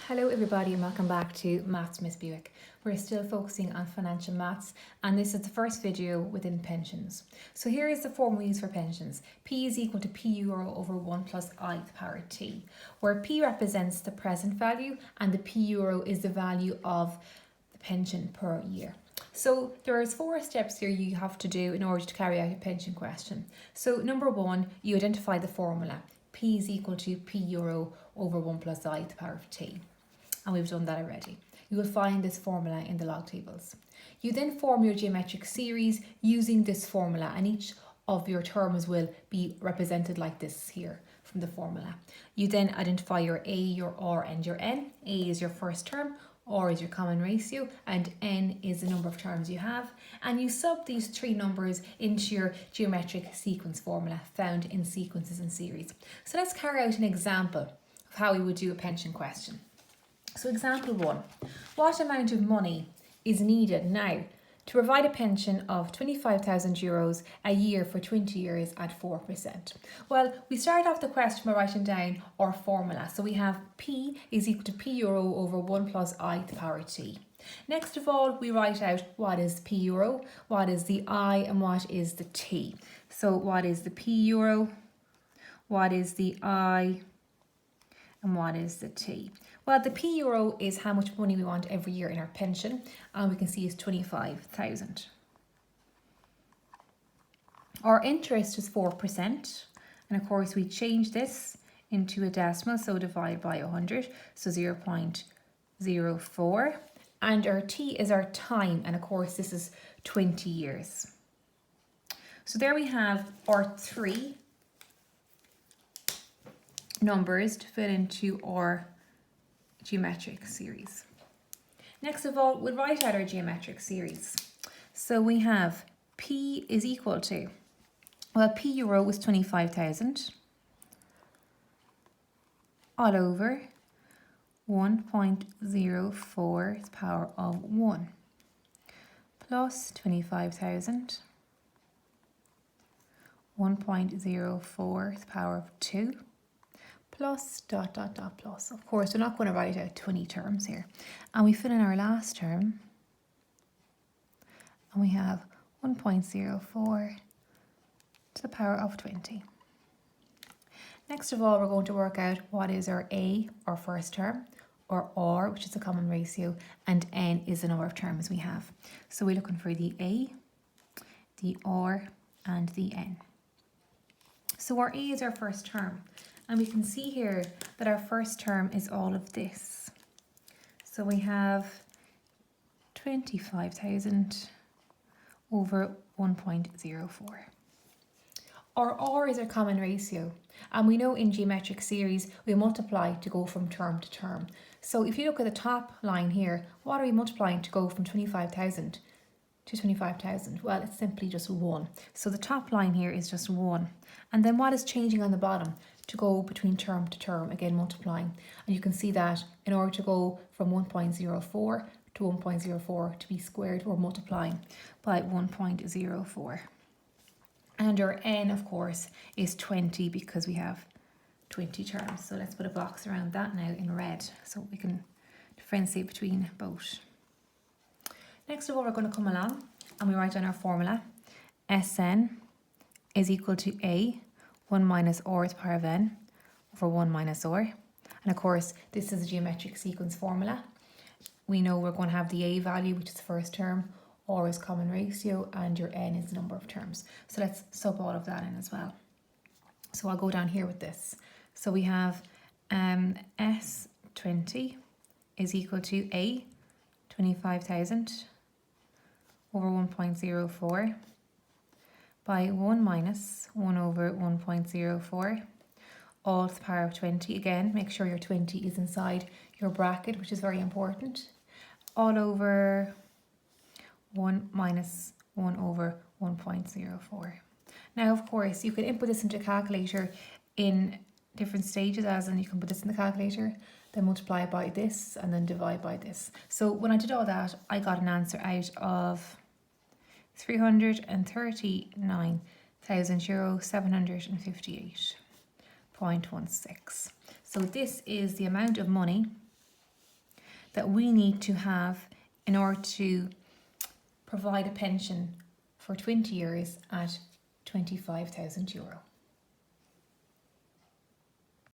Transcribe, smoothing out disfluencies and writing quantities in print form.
Hello everybody and welcome back to Maths Miss Buick. We're still focusing on financial maths and this is the first video within pensions. So here is the formula used for pensions. P is equal to P euro over 1 plus I to the power T, where P represents the present value and the P euro is the value of the pension per year. So there is 4 steps here you have to do in order to carry out your pension question. So number 1, you identify the formula. P is equal to P euro over 1 plus I to the power of T. And we've done that already. You will find this formula in the log tables. You then form your geometric series using this formula, and each of your terms will be represented like this here from the formula. You then identify your A, your R and your N. A is your first term, R is your common ratio, and N is the number of terms you have. And you sub these 3 numbers into your geometric sequence formula found in sequences and series. So let's carry out an example of how we would do a pension question. So example 1, what amount of money is needed now to provide a pension of €25,000 a year for 20 years at 4%? Well, we start off the question by writing down our formula. So we have P is equal to P euro over 1 plus I to the power T. Next of all, we write out what is P euro, what is the I and what is the T. So what is the P euro, what is the I, and what is the T? Well, the P euro is how much money we want every year in our pension, and we can see is 25,000. Our interest is 4%, and of course we change this into a decimal, so divide by 100, so 0.04. And our T is our time, and of course this is 20 years. So there we have our 3 numbers to fit into our geometric series. Next of all, we'll write out our geometric series. So we have P is equal to, well, P euro was 25,000 all over 1.04 to the power of 1 plus 25,000 1.04 to the power of 2 plus dot dot dot plus. Of course, we're not going to write out 20 terms here. And we fill in our last term. And we have 1.04 to the power of 20. Next of all, we're going to work out what is our A, our first term, or R, which is the common ratio, and N is the number of terms we have. So we're looking for the A, the R, and the N. So our A is our first term. And we can see here that our first term is all of this. So we have 25,000 over 1.04. Our R is our common ratio. And we know in geometric series, we multiply to go from term to term. So if you look at the top line here, what are we multiplying to go from 25,000 to 25,000? Well, it's simply just 1. So the top line here is just 1. And then what is changing on the bottom? To go between term to term, again multiplying. And you can see that in order to go from 1.04 to 1.04 to be squared, we're multiplying by 1.04. And our N, of course, is 20 because we have 20 terms. So let's put a box around that now in red so we can differentiate between both. Next of all, we're going to come along and we write down our formula. Sn is equal to A, 1 minus R to the power of N over 1 minus R. And of course, this is a geometric sequence formula. We know we're going to have the A value, which is the first term, R is common ratio, and your N is the number of terms. So let's sub all of that in as well. So I'll go down here with this. So we have S20 is equal to A, 25,000 over 1.04 by 1 minus 1 over 1.04 all to the power of 20. Again, make sure your 20 is inside your bracket, which is very important. All over 1 minus 1 over 1.04. Now, of course, you can input this into a calculator in different stages, as in you can put this in the calculator, then multiply by this, and then divide by this. So when I did all that, I got an answer out of €339,758.16. So this is the amount of money that we need to have in order to provide a pension for 20 years at €25,000.